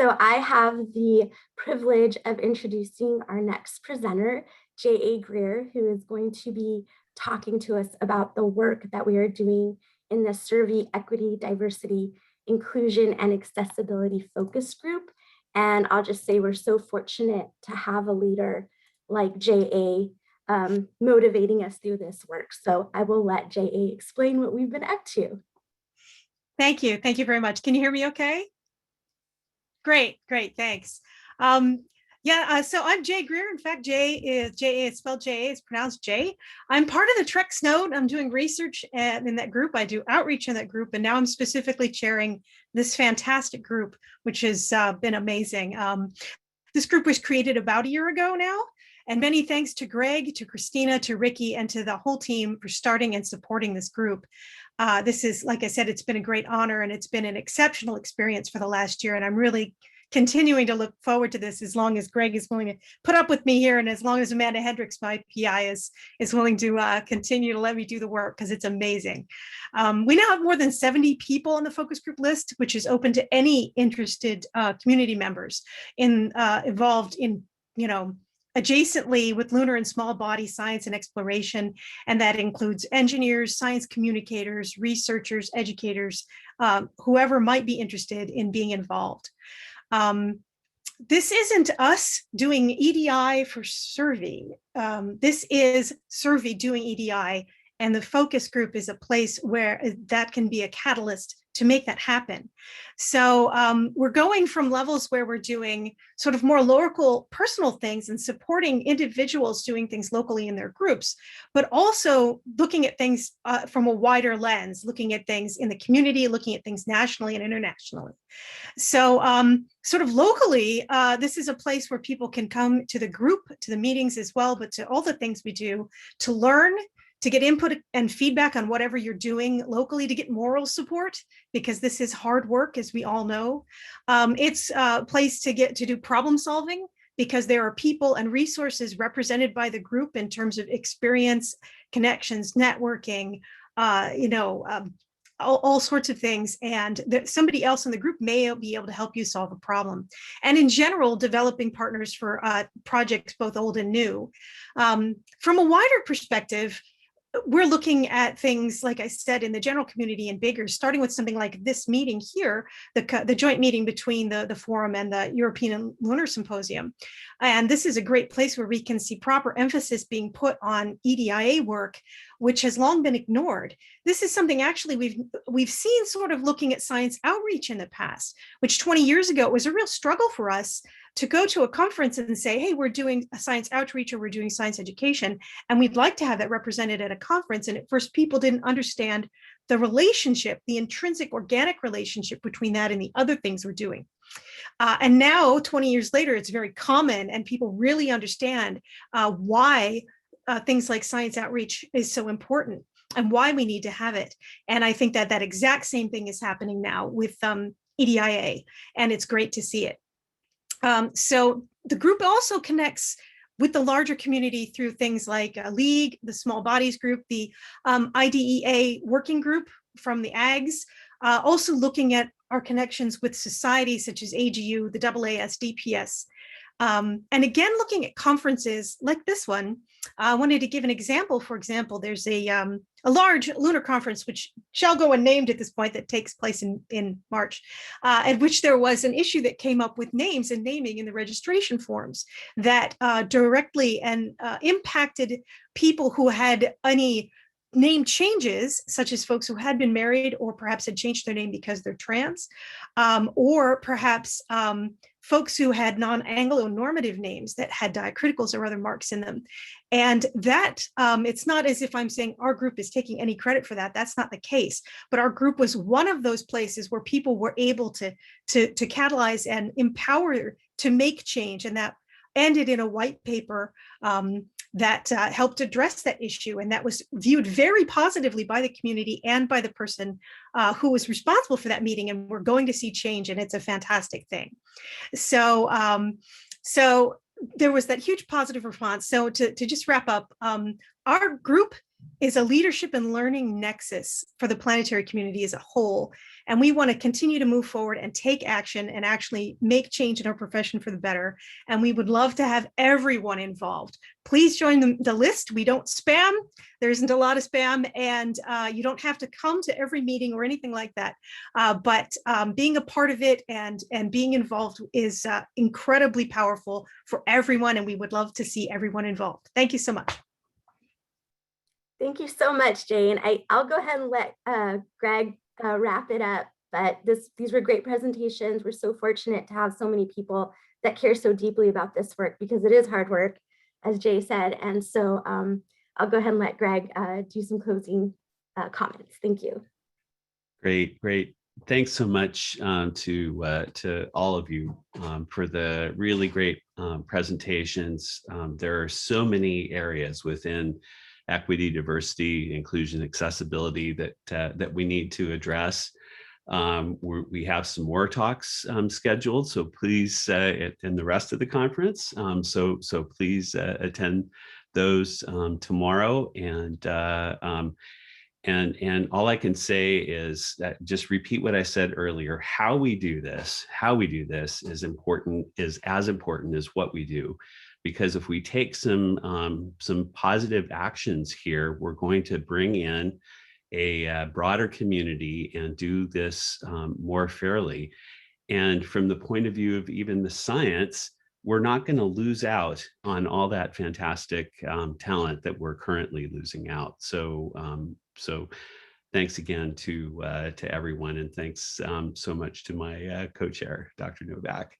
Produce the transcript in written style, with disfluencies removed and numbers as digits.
So I have the privilege of introducing our next presenter, J.A. Grier, who is going to be talking to us about the work that we are doing in the SSERVI Equity, Diversity, Inclusion, and Accessibility Focus Group. And I'll just say we're so fortunate to have a leader like J.A. Motivating us through this work. So I will let J.A. explain what we've been up to. Thank you. Thank you very much. Can you hear me okay? Great, thanks. So I'm Jay Grier. In fact, J is spelled J, it's pronounced J. I'm part of the TREX node. I'm doing research in that group. I do outreach in that group, and now I'm specifically chairing this fantastic group, which has been amazing. This group was created about a year ago now, and many thanks to Greg, to Christina, to Ricky, and to the whole team for starting and supporting this group. This is, like I said, it's been a great honor, and it's been an exceptional experience for the last year. And I'm really continuing to look forward to this as long as Greg is willing to put up with me here, and as long as Amanda Hendricks, my PI, is willing to continue to let me do the work, because it's amazing. We now have more than 70 people on the focus group list, which is open to any interested community members involved in, adjacently with lunar and small body science and exploration. And that includes engineers, science communicators, researchers, educators, whoever might be interested in being involved. This isn't us doing EDI for SSERVI. This is SSERVI doing EDI, and the focus group is a place where that can be a catalyst to make that happen. So we're going from levels where we're doing sort of more local personal things and supporting individuals doing things locally in their groups, but also looking at things from a wider lens, looking at things in the community, looking at things nationally and internationally. So sort of locally, this is a place where people can come to the group, to the meetings as well, but to all the things we do to learn, to get input and feedback on whatever you're doing locally, to get moral support, because this is hard work, as we all know. It's a place to get to do problem solving, because there are people and resources represented by the group in terms of experience, connections, networking, all sorts of things, and that somebody else in the group may be able to help you solve a problem. And in general, developing partners for projects both old and new. From a wider perspective, we're looking at things, like I said, in the general community and bigger, starting with something like this meeting here, the joint meeting between the forum and the European Lunar Symposium. And this is a great place where we can see proper emphasis being put on EDIA work, which has long been ignored. This is something actually we've seen sort of looking at science outreach in the past, which 20 years ago was a real struggle for us to go to a conference and say, hey, we're doing a science outreach, or we're doing science education, and we'd like to have that represented at a conference. And at first, people didn't understand the relationship, the intrinsic organic relationship between that and the other things we're doing. And now, 20 years later, it's very common, and people really understand why things like science outreach is so important and why we need to have it. And I think that exact same thing is happening now with EDIA, and it's great to see it. So the group also connects with the larger community through things like League, the Small Bodies Group, the IDEA working group from the AGS, also looking at our connections with societies such as AGU, the AAS, DPS, and again, looking at conferences like this one. I wanted to give an example. For example, there's a large lunar conference, which shall go unnamed at this point, that takes place in March, at which there was an issue that came up with names and naming in the registration forms that directly and impacted people who had any name changes, such as folks who had been married or perhaps had changed their name because they're trans, or perhaps folks who had non-Anglo-normative names that had diacriticals or other marks in them. And that, it's not as if I'm saying our group is taking any credit for that. That's not the case. But our group was one of those places where people were able to catalyze and empower to make change. And that ended in a white paper that helped address that issue. And that was viewed very positively by the community and by the person who was responsible for that meeting. And we're going to see change, and it's a fantastic thing. So, so there was that huge positive response. So to just wrap up, our group is a leadership and learning nexus for the planetary community as a whole. And we want to continue to move forward and take action and actually make change in our profession for the better. And we would love to have everyone involved. Please join the list. We don't spam. There isn't a lot of spam, and you don't have to come to every meeting or anything like that. But being a part of it and being involved is incredibly powerful for everyone. And we would love to see everyone involved. Thank you so much. Thank you so much, Jane. I'll go ahead and let Greg wrap it up, but these were great presentations. We're so fortunate to have so many people that care so deeply about this work, because it is hard work, as Jay said. And so I'll go ahead and let Greg do some closing comments. Thank you. Great. Thanks so much to all of you for the really great presentations. There are so many areas within equity, diversity, inclusion, accessibility that we need to address. We have some more talks scheduled, so please, in the rest of the conference. So please attend those tomorrow. And all I can say is that just repeat what I said earlier. How we do this is as important as what we do. Because if we take some positive actions here, we're going to bring in a broader community and do this more fairly. And from the point of view of even the science, we're not going to lose out on all that fantastic talent that we're currently losing out. So thanks again to everyone, and thanks so much to my co-chair, Dr. Novak.